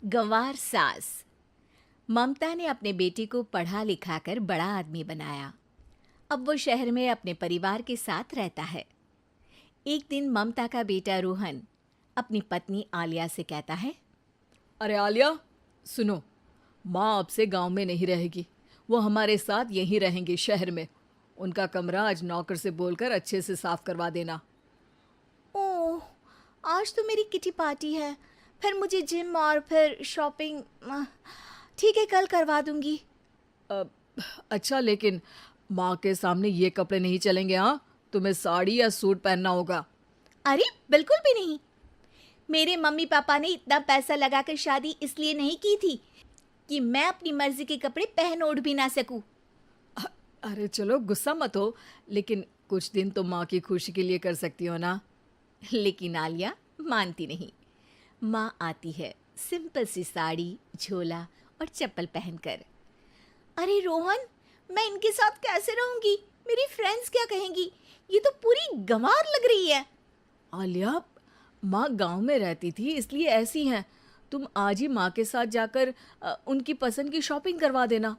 गंवार सास। ममता ने अपने बेटे को पढ़ा लिखा कर बड़ा आदमी बनाया। अब वो शहर में अपने परिवार के साथ रहता है। एक दिन ममता का बेटा रोहन अपनी पत्नी आलिया से कहता है, अरे आलिया, सुनो, माँ अब से गांव में नहीं रहेगी। वो हमारे साथ यहीं रहेंगी शहर में। उनका कमरा आज नौकर से बोलकर अच्छे से साफ करवा देना। ओह, आज तो मेरी किटी पार्टी है, फिर मुझे जिम और फिर शॉपिंग। ठीक है, कल करवा दूंगी। अच्छा, लेकिन माँ के सामने ये कपड़े नहीं चलेंगे। हाँ, तुम्हें साड़ी या सूट पहनना होगा। अरे बिल्कुल भी नहीं। मेरे मम्मी पापा ने इतना पैसा लगाकर शादी इसलिए नहीं की थी कि मैं अपनी मर्जी के कपड़े पहन ओढ़ भी ना सकूं। अरे चलो, गुस्सा मत हो, लेकिन कुछ दिन तो माँ की खुशी के लिए कर सकती हो ना। लेकिन आलिया मानती नहीं। माँ आती है सिंपल सी साड़ी, झोला और चप्पल पहनकर। अरे रोहन, मैं इनके साथ कैसे रहूंगी? मेरी फ्रेंड्स क्या कहेंगी? ये तो पूरी गंवार लग रही है। आलिया, माँ गांव में रहती थी इसलिए ऐसी हैं। तुम आज ही माँ के साथ जाकर उनकी पसंद की शॉपिंग करवा देना।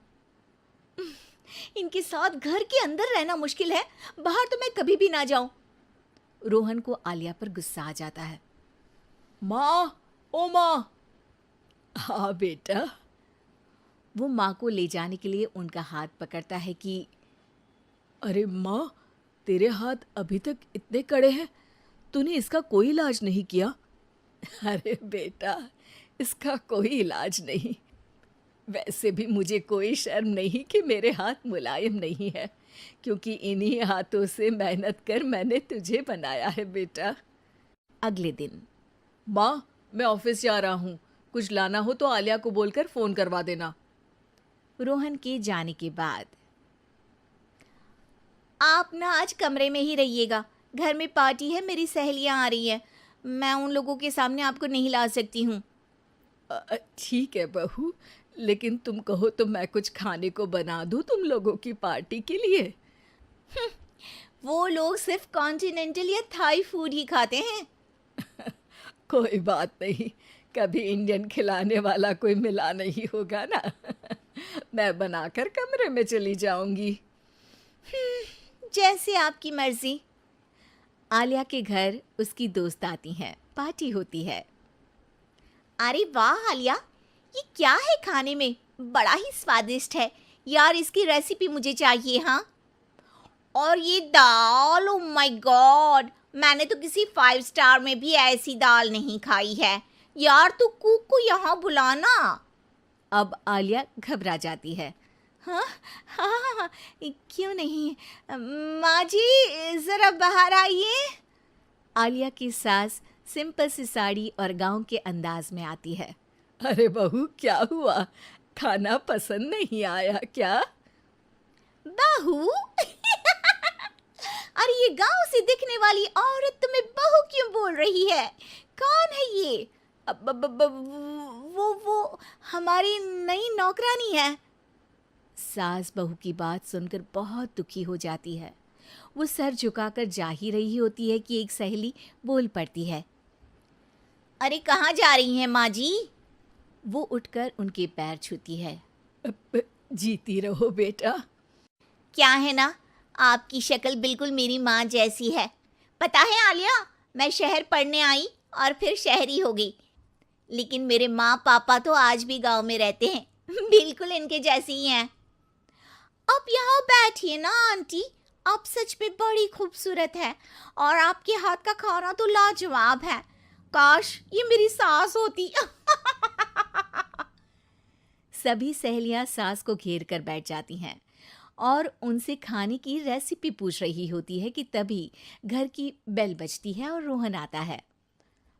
इनके साथ घर के अंदर रहना मुश्किल है, बाहर तो मैं कभी भी ना जाऊं। रोहन को आलिया पर गुस्सा आ जाता है। माँ, ओ माँ। हाँ बेटा। वो माँ को ले जाने के लिए उनका हाथ पकड़ता है कि अरे माँ, तेरे हाथ अभी तक इतने कड़े हैं, तूने इसका कोई इलाज नहीं किया? अरे बेटा, इसका कोई इलाज नहीं। वैसे भी मुझे कोई शर्म नहीं कि मेरे हाथ मुलायम नहीं है, क्योंकि इन्हीं हाथों से मेहनत कर मैंने तुझे बनाया है बेटा। अगले दिन। माँ, मैं ऑफिस जा रहा हूँ। कुछ लाना हो तो आलिया को बोलकर फ़ोन करवा देना। रोहन के जाने के बाद, आप ना आज कमरे में ही रहिएगा, घर में पार्टी है, मेरी सहेलियां आ रही हैं, मैं उन लोगों के सामने आपको नहीं ला सकती हूँ। ठीक है बहू, लेकिन तुम कहो तो मैं कुछ खाने को बना दूँ तुम लोगों की पार्टी के लिए। वो लोग सिर्फ कॉन्टिनेंटल या थाई फूड ही खाते हैं। कोई बात नहीं, कभी इंडियन खिलाने वाला कोई मिला नहीं होगा ना। मैं बनाकर कमरे में चली जाऊंगी। जैसे आपकी मर्जी। आलिया के घर उसकी दोस्त आती हैं, पार्टी होती है। अरे वाह आलिया, ये क्या है खाने में? बड़ा ही स्वादिष्ट है यार, इसकी रेसिपी मुझे चाहिए। हाँ, और ये दाल, ओ माय गॉड, मैंने तो किसी 5 स्टार में भी ऐसी दाल नहीं खाई है यार, तू कुक को यहाँ बुलाना। अब आलिया घबरा जाती है। हाँ हाँ हाँ हाँ, क्यों नहीं, माँ जी ज़रा बाहर आइए। आलिया की सास सिंपल सी साड़ी और गांव के अंदाज में आती है। अरे बहू, क्या हुआ? खाना पसंद नहीं आया क्या? बहू? अरे ये गांव से दिखने वाली औरत तुम्हें बहू क्यों बोल रही है? कौन है ये? वो हमारी नई नौकरानी है। सास बहू की बात सुनकर बहुत दुखी हो जाती है। वो सर झुकाकर जा ही रही होती है कि एक सहेली बोल पड़ती है। अरे कहाँ जा रही हैं माँ जी? वो उठकर उनके पैर छूती है। जीती रहो बेटा। क्या है ना, आपकी शक्ल बिल्कुल मेरी माँ जैसी है। पता है आलिया, मैं शहर पढ़ने आई और फिर शहरी हो गई, लेकिन मेरे माँ पापा तो आज भी गांव में रहते हैं, बिल्कुल इनके जैसे ही हैं। आप यहाँ बैठिए ना आंटी, आप सच में बड़ी खूबसूरत है और आपके हाथ का खाना तो लाजवाब है। काश ये मेरी सास होती। सभी सहेलियां सास को घेर कर बैठ जाती हैं और उनसे खाने की रेसिपी पूछ रही होती है कि तभी घर की बेल बजती है और रोहन आता है।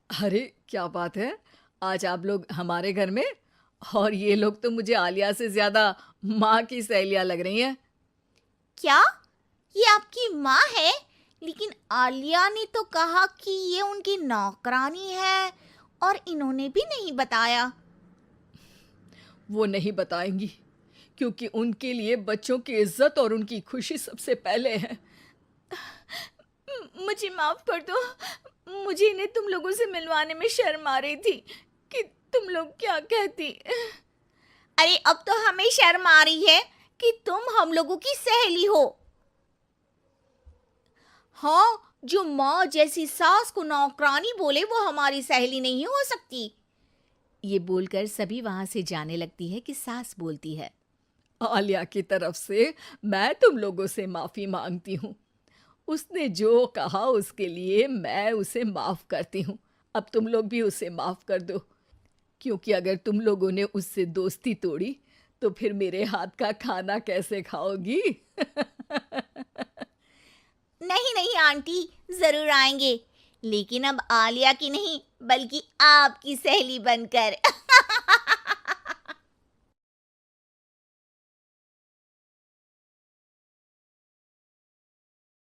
अरे क्या बात है, आज आप लोग हमारे घर में? और ये लोग तो मुझे आलिया से ज्यादा माँ की सहेलियाँ लग रही हैं। क्या ये आपकी माँ है? लेकिन आलिया ने तो कहा कि ये उनकी नौकरानी है और इन्होंने भी नहीं बताया। वो नहीं बताएंगी, क्योंकि उनके लिए बच्चों की इज्जत और उनकी खुशी सबसे पहले है। मुझे माफ कर दो, मुझे इन्हें तुम लोगों से मिलवाने में शर्म आ रही थी कि तुम लोग क्या कहती? अरे अब तो हमें शर्म आ रही है कि तुम हम लोगों की सहेली हो। हाँ, जो माँ जैसी सास को नौकरानी बोले वो हमारी सहेली नहीं हो सकती। ये बोलकर सभी वहां से जाने लगती है कि सास बोलती है, आलिया की तरफ से मैं तुम लोगों से माफ़ी मांगती हूँ। उसने जो कहा उसके लिए मैं उसे माफ़ करती हूँ। अब तुम लोग भी उसे माफ़ कर दो, क्योंकि अगर तुम लोगों ने उससे दोस्ती तोड़ी तो फिर मेरे हाथ का खाना कैसे खाओगी? नहीं नहीं आंटी, जरूर आएंगे, लेकिन अब आलिया की नहीं बल्कि आपकी सहेली बनकर।